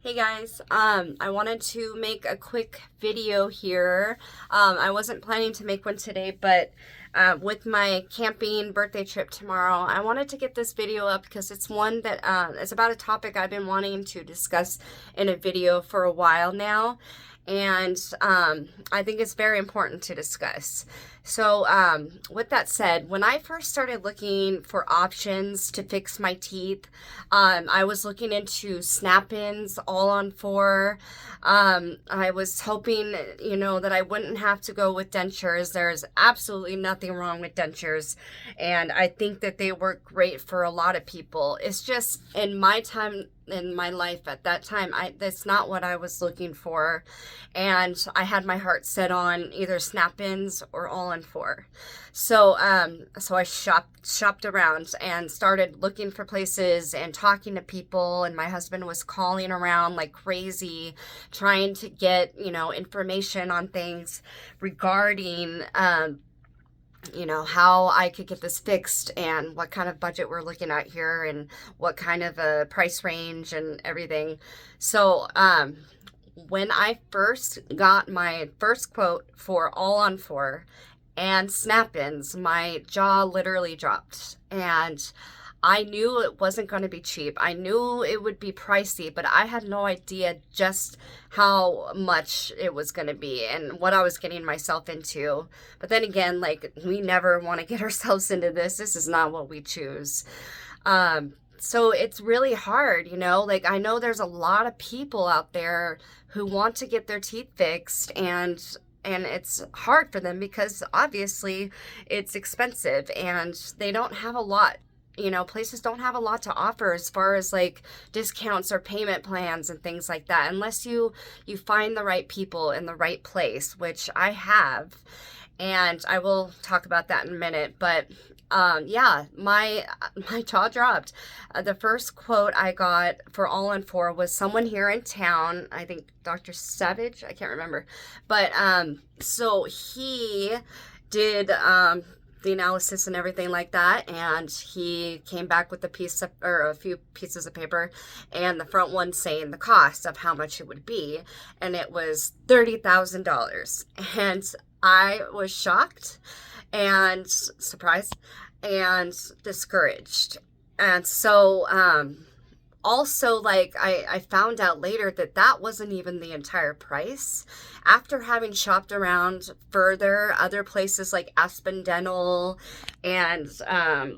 Hey guys, I wanted to make a quick video here. I wasn't planning to make one today, but with my camping birthday trip tomorrow, I wanted to get this video up because it's one that is about a topic I've been wanting to discuss in a video for a while now. And I think it's very important to discuss. So, with that said, when I first started looking for options to fix my teeth, I was looking into snap-ins, all-on-4. I was hoping, that I wouldn't have to go with dentures. There's absolutely nothing wrong with dentures, and I think that they work great for a lot of people. It's just in my time in my life at that time, that's not what I was looking for, and I had my heart set on either snap-ins or all-on-4. So I shopped around and started looking for places and talking to people, and my husband was calling around like crazy trying to get, information on things regarding how I could get this fixed and what kind of budget we're looking at here and what kind of a price range and everything. So, when I first got my first quote for all-on-4 and snap-ins, my jaw literally dropped. And I knew it wasn't going to be cheap. I knew it would be pricey, but I had no idea just how much it was going to be and what I was getting myself into. But then again, like, we never want to get ourselves into this. This is not what we choose. So it's really hard, like, I know there's a lot of people out there who want to get their teeth fixed, and it's hard for them because obviously it's expensive and they don't have a lot. Places don't have a lot to offer as far as like discounts or payment plans and things like that, unless you find the right people in the right place, which I have, and I will talk about that in a minute. But yeah, my jaw dropped. The first quote I got for all-on-4 was someone here in town. I think Dr. Savage. I can't remember, but so he did the analysis and everything like that, and he came back with a few pieces of paper, and the front one saying the cost of how much it would be, and it was $30,000, and I was shocked and surprised and discouraged. And so also, like, I found out later that wasn't even the entire price. After having shopped around further, other places like Aspen Dental and I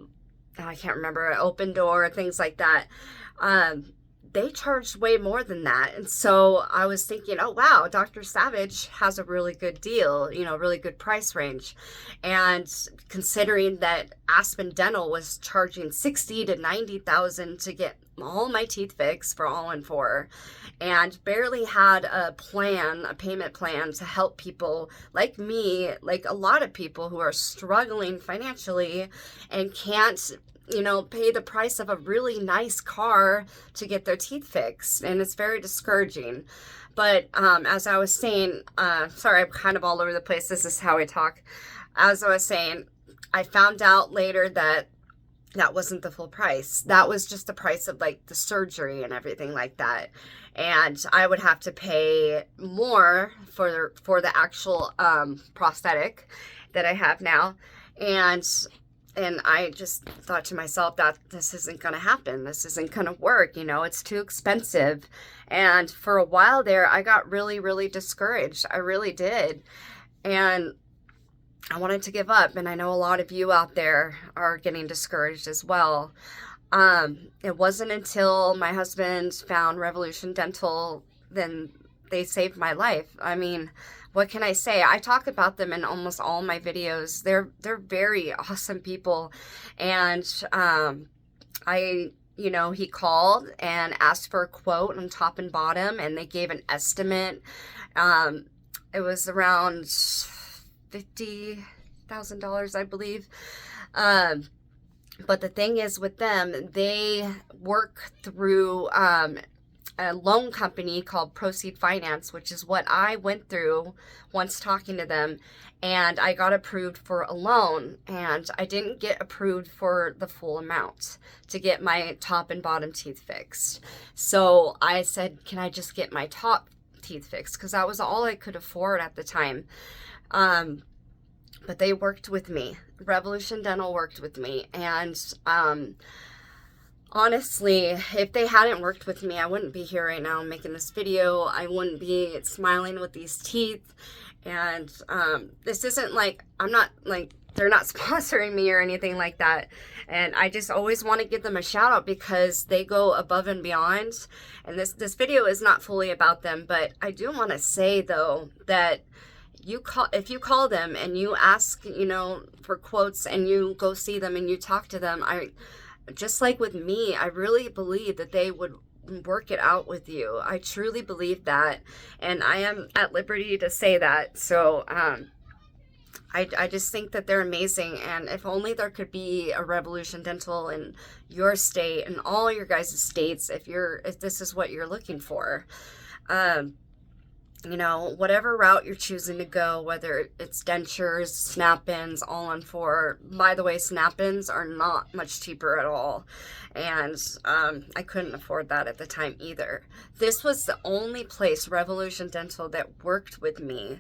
can't remember, Open Door, things like that, they charged way more than that. And so I was thinking, oh wow, Dr. Savage has a really good deal, really good price range. And considering that Aspen Dental was charging 60 to 90,000 to get all my teeth fixed for all-on-4, and barely had a payment plan to help people like me, like a lot of people who are struggling financially and can't pay the price of a really nice car to get their teeth fixed. And it's very discouraging. But as I was saying, sorry, I'm kind of all over the place. This is how I talk. As I was saying, I found out later that wasn't the full price. That was just the price of like the surgery and everything like that. And I would have to pay more for the actual prosthetic that I have now. And I just thought to myself that this isn't going to happen. This isn't going to work. It's too expensive. And for a while there, I got really, really discouraged. I really did. And I wanted to give up. And I know a lot of you out there are getting discouraged as well. It wasn't until my husband found Revolution Dental, then they saved my life. I mean, what can I say? I talk about them in almost all my videos. They're very awesome people. And he called and asked for a quote on top and bottom, and they gave an estimate. It was around $50,000, I believe. But the thing is with them, they work through a loan company called Proceed Finance, which is what I went through once talking to them, and I got approved for a loan, and I didn't get approved for the full amount to get my top and bottom teeth fixed. So I said, can I just get my top teeth fixed? Because that was all I could afford at the time. But they worked with me. Revolution Dental worked with me, and honestly, if they hadn't worked with me, I wouldn't be here right now making this video. I wouldn't be smiling with these teeth. And this isn't like, I'm not like, they're not sponsoring me or anything like that. And I just always want to give them a shout out because they go above and beyond. And this video is not fully about them, but I do want to say though that if you call them and you ask, for quotes, and you go see them and you talk to them, just like with me, I really believe that they would work it out with you. I truly believe that, and I am at liberty to say that. So I just think that they're amazing, and if only there could be a Revolution Dental in your state and all your guys' states, if this is what you're looking for. Whatever route you're choosing to go, whether it's dentures, snap-ins, all-on-4. By the way, snap-ins are not much cheaper at all. And I couldn't afford that at the time either. This was the only place, Revolution Dental, that worked with me,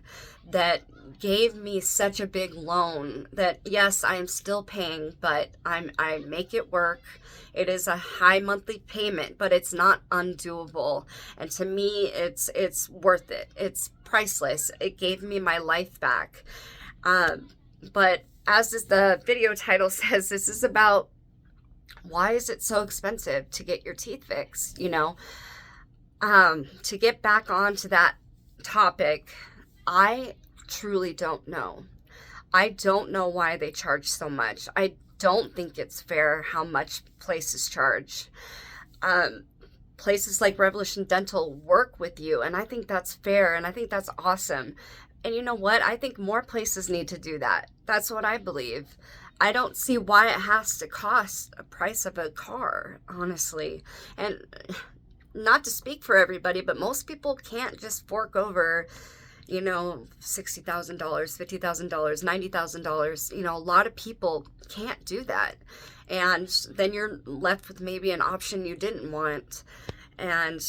that gave me such a big loan that, yes, I am still paying, but I make it work. It is a high monthly payment, but it's not undoable. And to me, it's worth it. It's priceless. It gave me my life back. But as the video title says, this is about why is it so expensive to get your teeth fixed, To get back onto that topic, I truly don't know. I don't know why they charge so much. I don't think it's fair how much places charge. Places like Revolution Dental work with you, and I think that's fair, and I think that's awesome. And you know what? I think more places need to do that. That's what I believe. I don't see why it has to cost a price of a car, honestly. And not to speak for everybody, but most people can't just fork over, $60,000, $50,000, $90,000. A lot of people can't do that. And then you're left with maybe an option you didn't want. And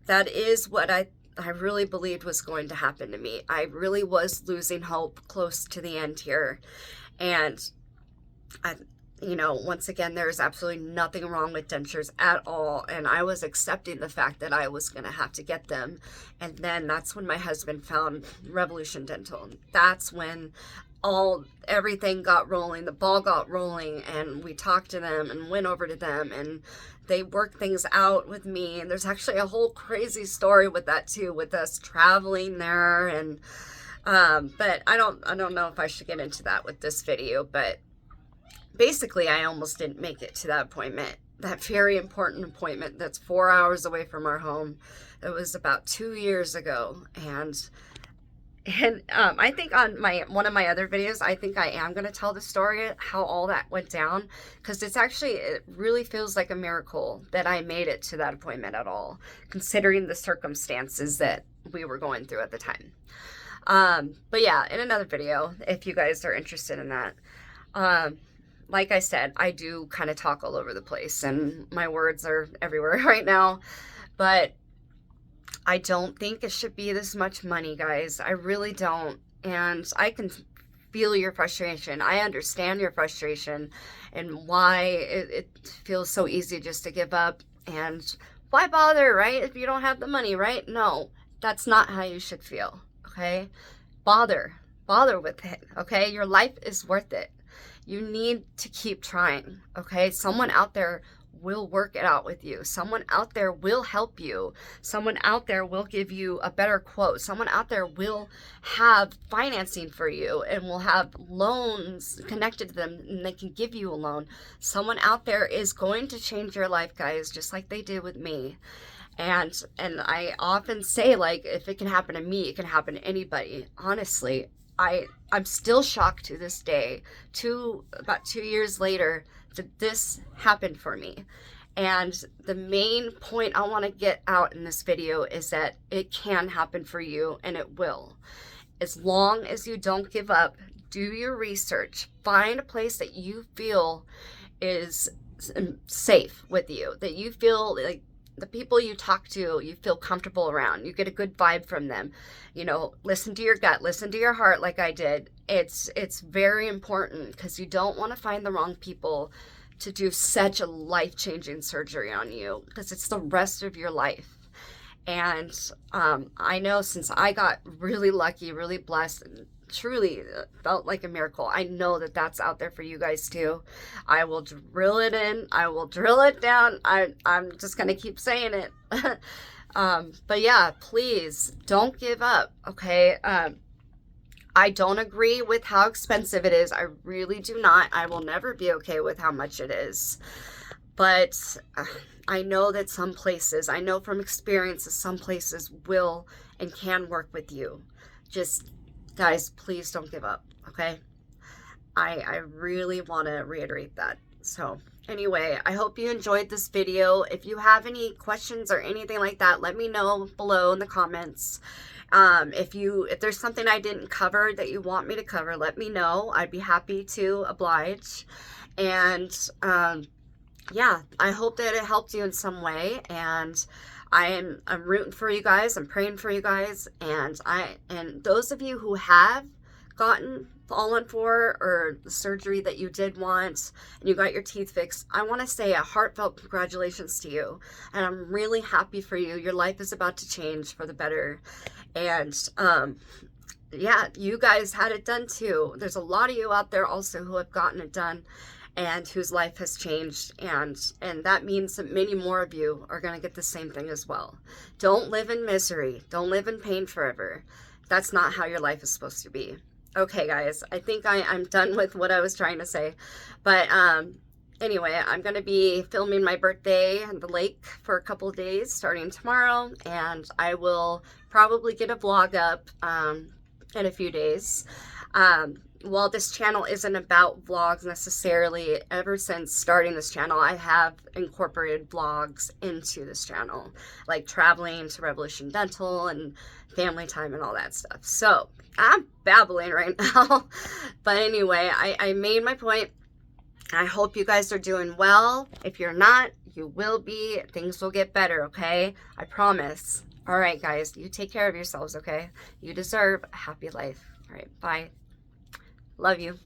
that is what I really believed was going to happen to me. I really was losing hope close to the end here. And once again, there's absolutely nothing wrong with dentures at all. And I was accepting the fact that I was going to have to get them. And then that's when my husband found Revolution Dental. That's when everything got rolling, the ball got rolling, and we talked to them and went over to them, and they worked things out with me. And there's actually a whole crazy story with that too, with us traveling there. And but I don't know if I should get into that with this video, but basically, I almost didn't make it to that appointment, that very important appointment that's 4 hours away from our home. It was about 2 years ago. And I think on one of my other videos, I think I am going to tell the story, how all that went down, because it really feels like a miracle that I made it to that appointment at all, considering the circumstances that we were going through at the time. But yeah, in another video, if you guys are interested in that. Like I said, I do kind of talk all over the place, and my words are everywhere right now, but I don't think it should be this much money, guys. I really don't, and I can feel your frustration. I understand your frustration and why it feels so easy just to give up, and why bother, right, if you don't have the money, right? No, that's not how you should feel, okay? Bother with it, okay? Your life is worth it. You need to keep trying, okay? Someone out there will work it out with you. Someone out there will help you. Someone out there will give you a better quote. Someone out there will have financing for you and will have loans connected to them, and they can give you a loan. Someone out there is going to change your life, guys, just like they did with me. And I often say, like, if it can happen to me, it can happen to anybody. Honestly, I'm still shocked to this day, about 2 years later, that this happened for me. And the main point I want to get out in this video is that it can happen for you, and it will. As long as you don't give up, do your research, find a place that you feel is safe with you, that you feel like the people you talk to, you feel comfortable around, you get a good vibe from them. You know, listen to your gut, listen to your heart like I did. It's very important, because you don't want to find the wrong people to do such a life-changing surgery on you, because it's the rest of your life. And I know, since I got really lucky, really blessed, and truly felt like a miracle, I know that that's out there for you guys too. I will drill it in, I will drill it down. I'm just gonna keep saying it. But yeah, please don't give up, okay? I don't agree with how expensive it is. I really do not. I will never be okay with how much it is. But I know that some places, I know from experience that some places will and can work with you. Just, guys, please don't give up, okay? I really want to reiterate that. So anyway, I hope you enjoyed this video. If you have any questions or anything like that, let me know below in the comments. If there's something I didn't cover that you want me to cover, let me know. I'd be happy to oblige. And yeah, I hope that it helped you in some way. And I'm rooting for you guys. I'm praying for you guys. And those of you who have fallen for, or the surgery that you did want, and you got your teeth fixed, I want to say a heartfelt congratulations to you. And I'm really happy for you. Your life is about to change for the better. And yeah, you guys had it done too. There's a lot of you out there also who have gotten it done and whose life has changed, and that means that many more of you are going to get the same thing as well. Don't live in misery. Don't live in pain forever. That's not how your life is supposed to be. Okay, guys, I think I'm done with what I was trying to say. But anyway, I'm going to be filming my birthday at the lake for a couple of days starting tomorrow, and I will probably get a vlog up in a few days. While this channel isn't about vlogs necessarily, ever since starting this channel, I have incorporated vlogs into this channel, like traveling to Revolution Dental and family time and all that stuff. So I'm babbling right now. But anyway, I made my point. I hope you guys are doing well. If you're not, you will be. Things will get better, okay? I promise. All right, guys, you take care of yourselves, okay? You deserve a happy life. All right, bye. Love you.